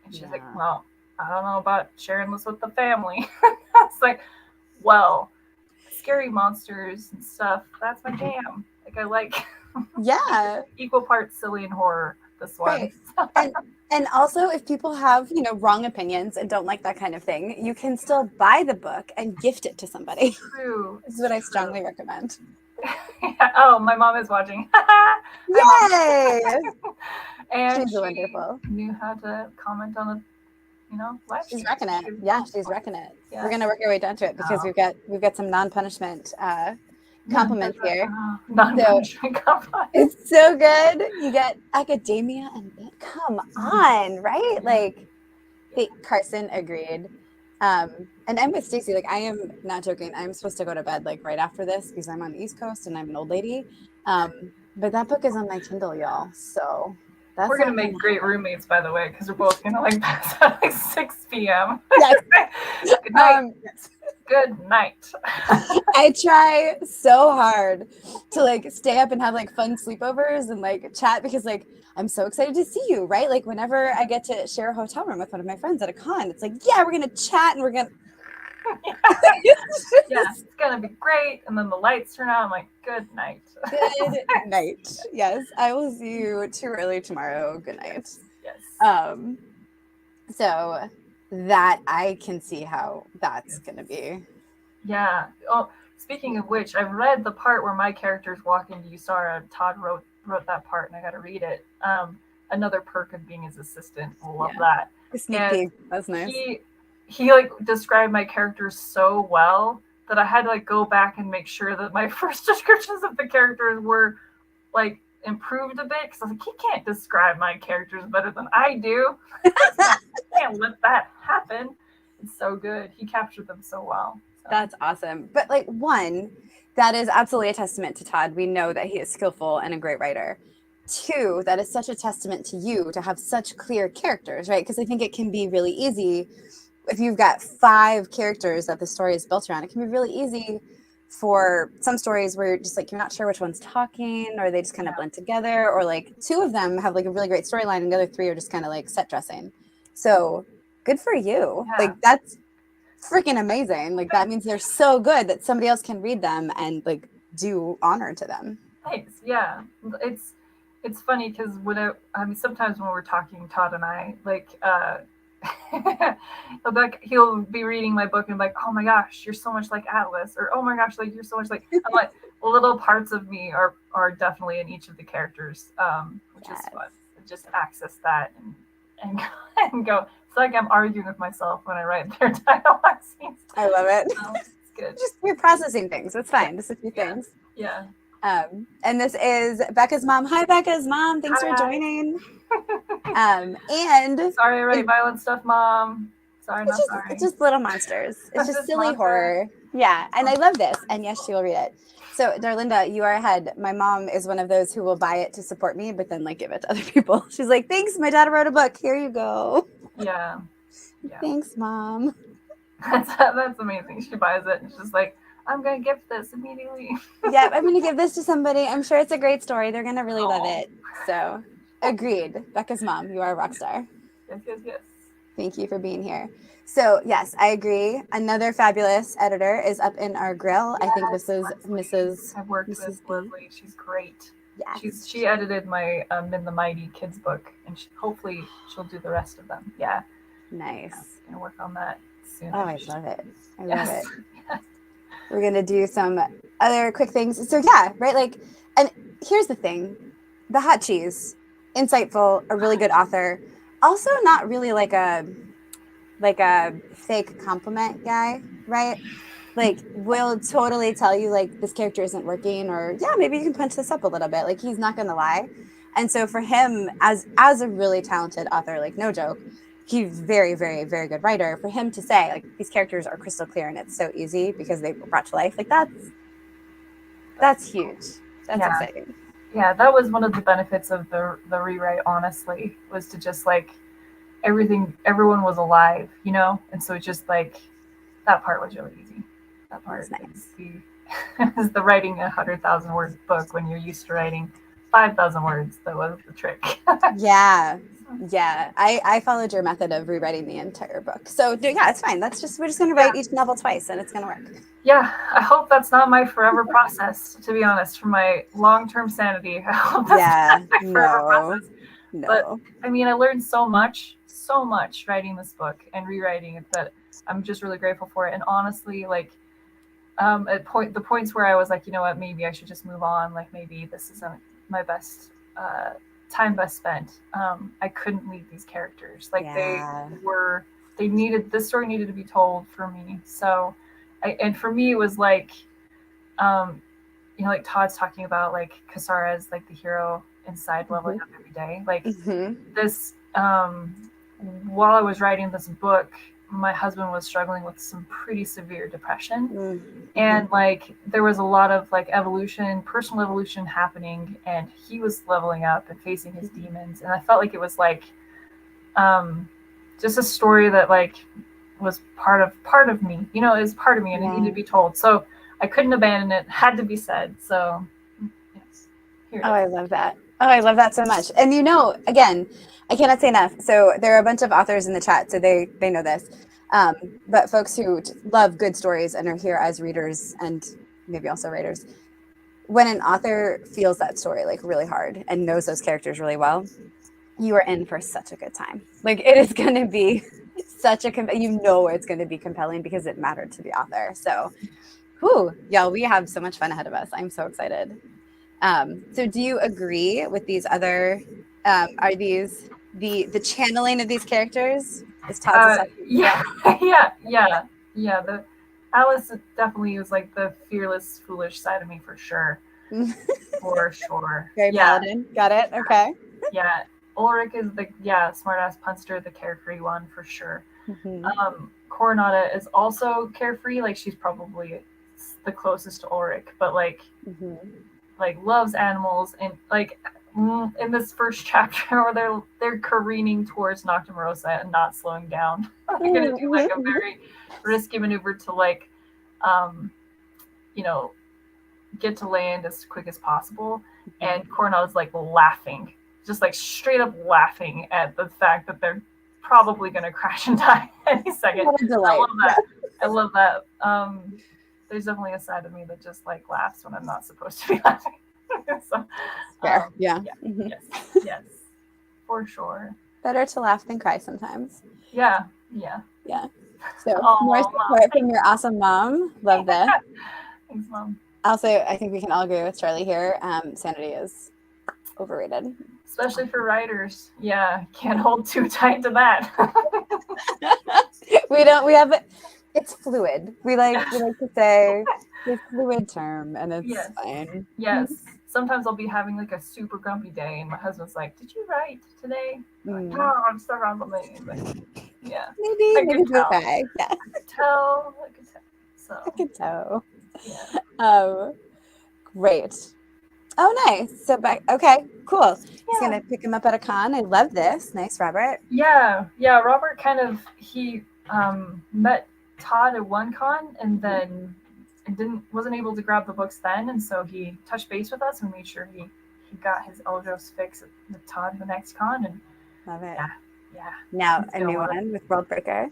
And she's like, well, I don't know about sharing this with the family. I was like, well, scary monsters and stuff, that's my jam. Like, I like equal parts silly and horror, this one. Right. And also, if people have, wrong opinions and don't like that kind of thing, you can still buy the book and gift it to somebody. True. This is what I strongly recommend. Oh, my mom is watching. Yay! And she's wonderful. Knew how to comment on a live she's stream. wrecking it. Yeah, she's wrecking it. Yeah. We're gonna work our way down to it because we've got some non-punishment compliments here. Non-punishment compliments. It's so good. You get academia and come on, right? Like, Carson agreed. And I'm with Stacey. Like, I am not joking. I'm supposed to go to bed like right after this because I'm on the East Coast and I'm an old lady. But that book is on my Kindle, y'all. So we're gonna make great roommates, by the way, because we're both gonna like pass at like 6 p.m. Yes. Good night. Good night. I try so hard to like stay up and have like fun sleepovers and like chat because like I'm so excited to see you, right? Like whenever I get to share a hotel room with one of my friends at a con, it's like, yeah, we're gonna chat and we're gonna it's gonna be great. And then the lights turn out. I'm like, good night. Good night. Yes, I will see you too early tomorrow. Good night. Yes. So that I can see how that's gonna be. Yeah. Oh, speaking of which, I've read the part where my characters walk into Usara. Todd wrote that part, and I got to read it. Another perk of being his assistant. I love that. Sneak peek. That's nice. He like described my characters so well that I had to like go back and make sure that my first descriptions of the characters were like improved a bit, because I was like, he can't describe my characters better than I do. I can't let that happen. It's so good. He captured them so well. So. That's awesome. But like, one, that is absolutely a testament to Todd. We know that he is skillful and a great writer. 2, that is such a testament to you to have such clear characters, right? Because I think it can be really easy if you've got 5 characters that the story is built around. It can be really easy for some stories where you're just like, you're not sure which one's talking, or they just kind of blend together, or like two of them have like a really great storyline and the other three are just kind of like set dressing. So good for you. Yeah. Like that's freaking amazing. Like that means they're so good that somebody else can read them and like do honor to them. Thanks. Yeah, it's funny because sometimes when we're talking, Todd and I, like, he'll be reading my book and be like, oh my gosh, you're so much like Atlas, or oh my gosh, like you're so much like. I'm like, little parts of me are definitely in each of the characters, which is fun. Just access that and and go. It's like I'm arguing with myself when I write their dialogue scenes. I love it. It's good. Just you're processing things. It's fine. Just a few things. Yeah. And this is Becca's mom. Hi, Becca's mom. Thanks for joining. And sorry, I write violent stuff, Mom. Sorry, not sorry. It's just little monsters. It's just silly horror. Yeah, and I love this. And yes, she will read it. So, Darlinda, you are ahead. My mom is one of those who will buy it to support me, but then like give it to other people. She's like, "Thanks, my dad wrote a book. Here you go." Yeah. Thanks, Mom. That's amazing. She buys it and she's just like, I'm gonna gift this immediately. Yeah, I'm gonna give this to somebody. I'm sure it's a great story. They're gonna really love it. So, agreed. Becca's mom, you are a rock star. Yes. Thank you for being here. So, yes, I agree. Another fabulous editor is up in our grill. Yes, I think this is Mrs. I've worked Mrs. with Leslie. She's great. Yeah. She edited my Min the Mighty kids book, and hopefully she'll do the rest of them. Yeah. Nice. I'm gonna work on that soon. Oh, I love it. I love it. We're going to do some other quick things. So yeah, right? Like, and here's the thing. The hot cheese, insightful, a really good author. Also not really like a fake compliment guy, right? Like will totally tell you like this character isn't working, or yeah, maybe you can punch this up a little bit. Like he's not going to lie. And so for him as a really talented author, like no joke, he's very, very, very good writer. For him to say like these characters are crystal clear and it's so easy because they were brought to life, like that's huge. That's exciting. Yeah, that was one of the benefits of the rewrite, honestly, was to just like everyone was alive, you know? And so it's just like that part was really easy. That part nice. Is the writing 100,000 word book when you're used to writing 5,000 words. That was the trick. Yeah. I followed your method of rewriting the entire book. So yeah, it's fine. We're just going to write each novel twice and it's going to work. Yeah. I hope that's not my forever process, to be honest, for my long-term sanity. I hope that's not my forever process. No. But I mean, I learned so much writing this book and rewriting it that I'm just really grateful for it. And honestly, like, the points where I was like, you know what, maybe I should just move on. Like maybe this isn't my best, time best spent. I couldn't leave these characters. Like this story needed to be told for me. So and for me it was like, you know, like Todd's talking about like Kasara as like the hero inside leveling up every day. Like this, while I was writing this book, my husband was struggling with some pretty severe depression. And like there was a lot of like personal evolution happening, and he was leveling up and facing his demons. And I felt like it was like just a story that like was part of me, you know, it was part of me and it needed to be told. So I couldn't abandon it, had to be said. So yes. I love that. Oh, I love that so much. And you know, again, I cannot say enough. So there are a bunch of authors in the chat, so they know this. But folks who love good stories and are here as readers and maybe also writers, when an author feels that story like really hard and knows those characters really well, you are in for such a good time. Like it is going to be such it's going to be compelling because it mattered to the author. So, y'all, we have so much fun ahead of us. I'm so excited. So do you agree with these other, are these the channeling of these characters? Is Todd's yeah. The Alice definitely was like the fearless, foolish side of me for sure. For sure. Very paladin. Got it. Okay. Yeah. Ulrich is the smartass punster, the carefree one for sure. Coronata is also carefree, like she's probably the closest to Ulrich, but like loves animals, and like in this first chapter where they're careening towards Noctimerosa and not slowing down. They're gonna do like a very risky maneuver to like you know, get to land as quick as possible. And Cornell's like laughing, just like straight up laughing at the fact that they're probably going to crash and die any second. What a delight. I love that. I love that. There's definitely a side of me that just like laughs when I'm not supposed to be laughing. So, fair. Yeah. Yes, for sure. Better to laugh than cry sometimes. Yeah. So more support from your awesome mom. Love this. Thanks, Mom. Also, I think we can all agree with Charlie here. Sanity is overrated, especially for writers. Yeah, can't hold too tight to that. We have. It's fluid. We like to say the fluid term, and it's fine. Yes. Sometimes I'll be having like a super grumpy day, and my husband's like, "Did you write today?" Like, no, I'm so grumpy. But yeah, maybe okay. Yeah, I could tell. So I could tell. Yeah. Great. Oh, nice. So back. Okay, cool. He's gonna pick him up at a con. I love this. Nice, Robert. Yeah. Robert he met Todd at one con, and then wasn't able to grab the books then, and so he touched base with us and made sure he got his Eldros fix with Todd the next con, and love it. Yeah. Now a new one with Worldbreaker.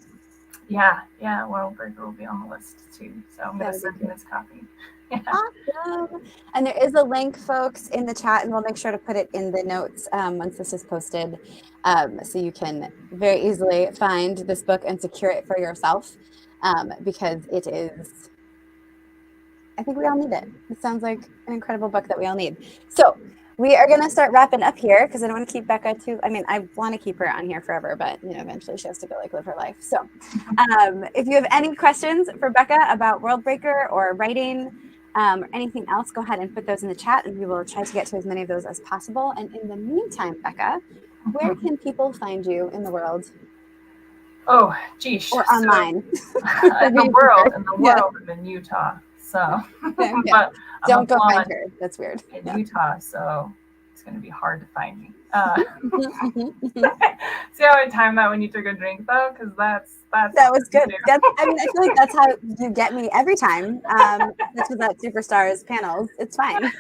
Yeah, Worldbreaker will be on the list too. So I'm gonna send him his copy. Yeah. Awesome. And there is a link, folks, in the chat, and we'll make sure to put it in the notes once this is posted, so you can very easily find this book and secure it for yourself, because it is, I think we all need it. It sounds like an incredible book that we all need. So we are going to start wrapping up here because I don't want to keep Becca I want to keep her on here forever, but eventually she has to go live her life. So if you have any questions for Becca about Worldbreaker or writing, or anything else, go ahead and put those in the chat, and we will try to get to as many of those as possible. And in the meantime, Becca, where can people find you in the world? Oh, geez. Or online. In the world, I'm in Utah. So, but don't go find her. That's weird. In Utah, so it's going to be hard to find me. See how I timed that when you took a drink, though? Because that was good. I feel like that's how you get me every time. That's with that Superstars panels. It's fine.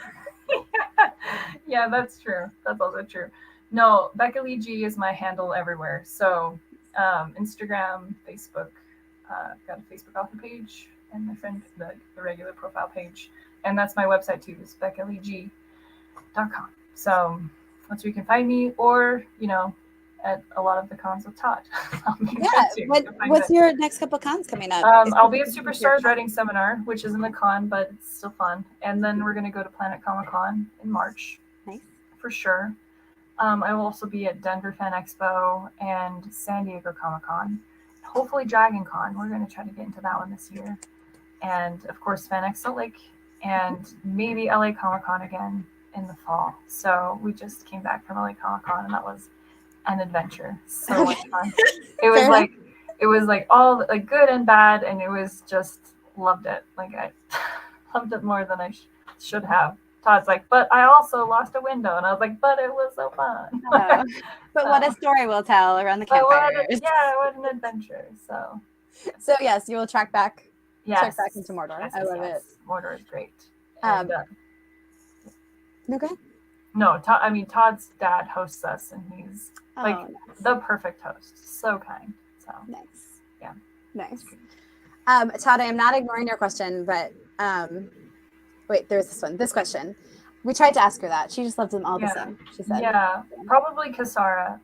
Yeah, that's true. That's also true. No, Becca Lee G is my handle everywhere. So Instagram, Facebook, got a Facebook author page, and my friend the regular profile page, and that's my website too. Is BeccaLeeG.com. So that's where you can find me, or at a lot of the cons with Todd. What's your next couple cons coming up? I'll be at Superstars Writing Seminar, which isn't a con, but it's still fun. And then we're going to go to Planet Comic Con in March. Nice. For sure. I will also be at Denver Fan Expo and San Diego Comic Con. Hopefully Dragon Con. We're going to try to get into that one this year. And of course, Fan X Salt Lake, and maybe LA Comic Con again in the fall. So we just came back from LA Comic Con, and that was an adventure. So much fun. It was like all like good and bad, and it was just loved it. Like I loved it more than I should have. Todd's like, but I also lost a window, and I was like, but it was so fun. But what a story we'll tell around the campfire. What an adventure. So yes, you will track back. Yes. Check back into Mordor. Yes, I love it. Mordor is great. Okay. No, Todd's dad hosts us, and he's the perfect host. So kind. So nice. Yeah. Nice. Todd, I am not ignoring your question, but wait, there's this one. This question. We tried to ask her that. She just loves them all the same. She said. Yeah, probably Kasara.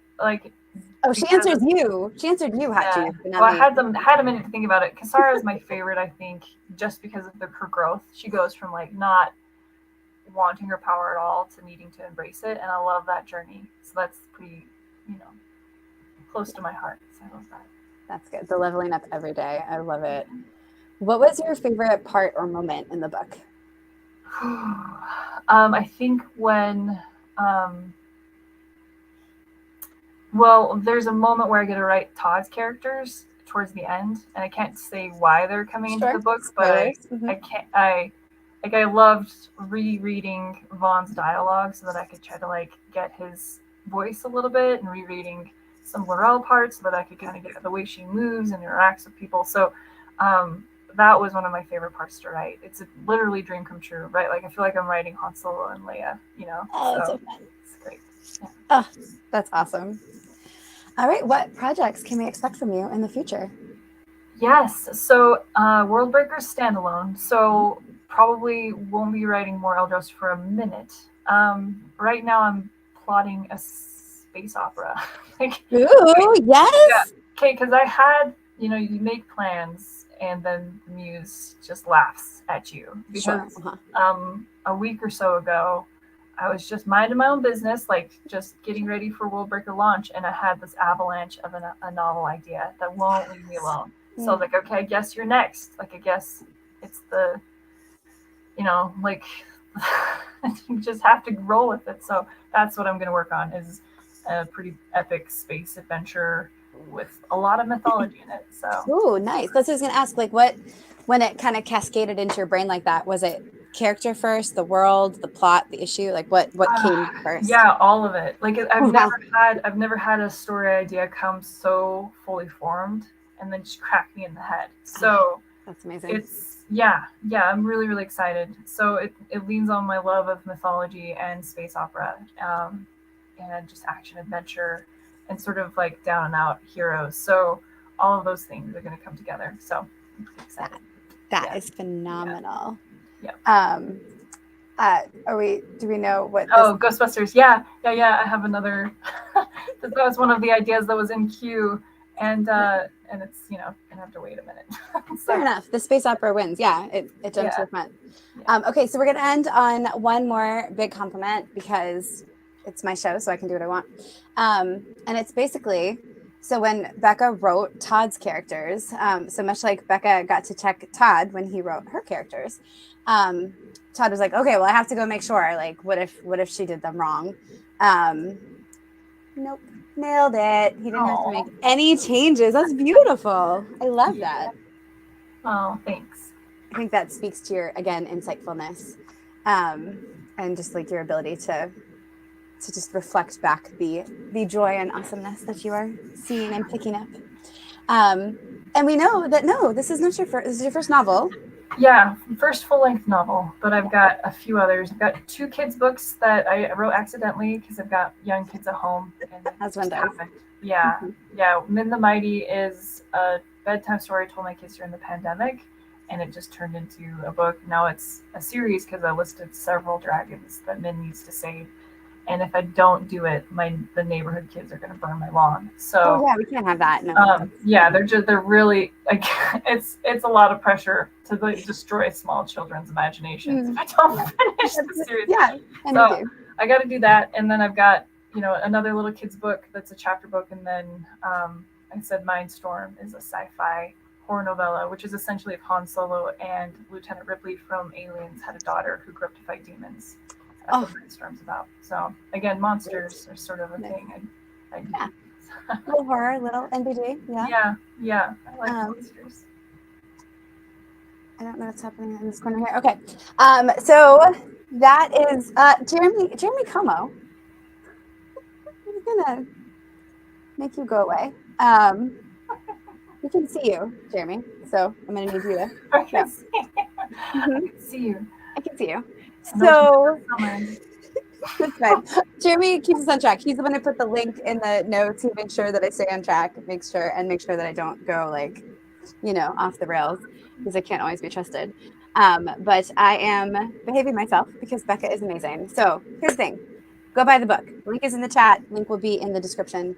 She answered you. She answered you, Hachi. Yeah. Well, I had a minute to think about it. Kasara is my favorite, I think, just because of her growth. She goes from not wanting her power at all to needing to embrace it, and I love that journey. So that's pretty, close to my heart. So I love that. That's good. The leveling up every day. I love it. What was your favorite part or moment in the book? I think when there's a moment where I get to write Todd's characters towards the end, and I can't say why they're coming into the book, but I loved rereading Vaughn's dialogue so that I could try to get his voice a little bit, and rereading some Laurel parts so that I could kind of get the way she moves and interacts with people. So that was one of my favorite parts to write. It's a literally dream come true, right? Like I feel like I'm writing Han Solo and Leia, Oh, that's so so fun. it's great. Yeah. Oh, that's awesome. All right, what projects can we expect from you in the future? Yes, so Worldbreaker standalone, so probably won't be writing more Eldros for a minute. Right now I'm plotting a space opera. like, Ooh, yeah, yes. okay, because I had, you make plans and then the muse just laughs at you Sure. because a week or so ago I was just minding my own business, like just getting ready for Worldbreaker launch, and I had this avalanche of a novel idea that won't leave me alone. So I was like, okay, I guess you're next. Like, I guess it's the, like, you just have to roll with it. So that's what I'm going to work on, is a pretty epic space adventure with a lot of mythology in it. So. Ooh, nice. That's what I was going to ask. Like, when it kind of cascaded into your brain like that, was it character first, the world, the plot, the issue? Like, what came first? Yeah, all of it. Like, Oh, wow. I've never had a story idea come so fully formed and then just crack me in the head. So that's amazing. yeah, I'm really, really excited. So it leans on my love of mythology and space opera, and just action adventure and sort of like down and out heroes. So all of those things are going to come together. So I'm excited. That is phenomenal. Yeah. Do we know what? Ghostbusters. Yeah. I have another. That was one of the ideas that was in queue, and it's gonna have to wait a minute. So, fair enough. The space opera wins. Yeah, it jumps to the front. Yeah. Okay, so we're gonna end on one more big compliment because it's my show, so I can do what I want. And it's basically, so when Becca wrote Todd's characters, so much like Becca got to check Todd when he wrote her characters, Todd was like, okay, well, I have to go make sure. Like, what if she did them wrong? Nope, nailed it. He didn't have to make any changes. That's beautiful. I love that. Oh, thanks. I think that speaks to your, again, insightfulness, and just like your ability to just reflect back the joy and awesomeness that you are seeing and picking up. And we know that this is not this is your first novel. Yeah, first full-length novel, but I've got a few others. I've got 2 kids' books that I wrote accidentally because I've got young kids at home. And as one does. Yeah, yeah. Min the Mighty is a bedtime story I told my kids during the pandemic, and it just turned into a book. Now it's a series because I listed several dragons that Min needs to save. And if I don't do it, the neighborhood kids are going to burn my lawn. So yeah, we can't have that. No. Yeah, they're really like it's a lot of pressure to destroy small children's imaginations if I don't finish the series. Yeah, so I got to do that, and then I've got another little kids book that's a chapter book, and then I said Mindstorm is a sci-fi horror novella, which is essentially if Han Solo and Lieutenant Ripley from Aliens had a daughter who grew up to fight demons. That's what Mindstorm's about. So again, monsters are sort of a thing. I do. Yeah. Little horror, little NBD. Yeah. I like monsters. I don't know what's happening in this corner here. Okay. So that is Jeremy Como. I'm gonna make you go away. We can see you, Jeremy. So I'm gonna need you to. I can see you. I can see you. So that's fine. Jeremy keeps us on track. He's the one who put the link in the notes. He makes sure that I stay on track, make sure that I don't go off the rails, because I can't always be trusted. But I am behaving myself because Becca is amazing. So here's the thing. Go buy the book. Link is in the chat. Link will be in the description.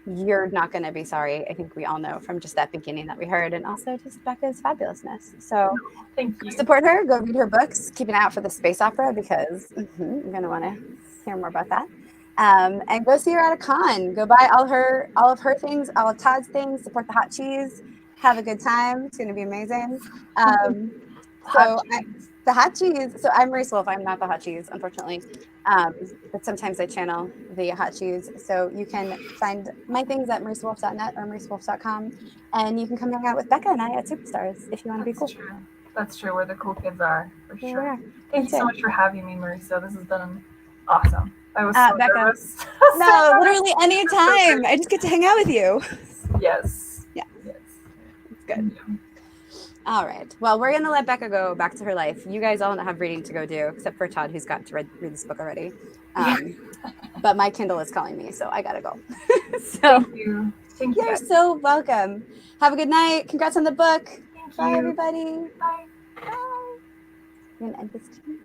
You're not going to be sorry. I think we all know from just that beginning that we heard, and also just Becca's fabulousness. So thank you. Support her. Go read her books. Keep an eye out for the space opera because you're going to want to hear more about that. And go see her at a con. Go buy all of her things, all of Todd's things. Support the hot cheese. Have a good time. It's going to be amazing. The hot cheese. So I'm Marisa Wolf. I'm not the hot cheese, unfortunately. But sometimes I channel the hot cheese. So you can find my things at marisawolf.net or marisawolf.com. And you can come hang out with Becca and I at Superstars if you want to be cool. True. That's true, where the cool kids are, for sure. Yeah. Thank you so much for having me, Marisa. This has been awesome. I was so Becca, nervous. No, literally any time. I just get to hang out with you. Yes. Yeah. Yes. It's good. All right. Well, we're going to let Becca go back to her life. You guys all have reading to go do, except for Todd, who's got to read this book already. Yeah. But my Kindle is calling me, so I got to go. So Thank you. Thank you. you're so welcome. Have a good night. Congrats on the book. Thank Bye, you. everybody. Bye. Bye. I'm going to end this.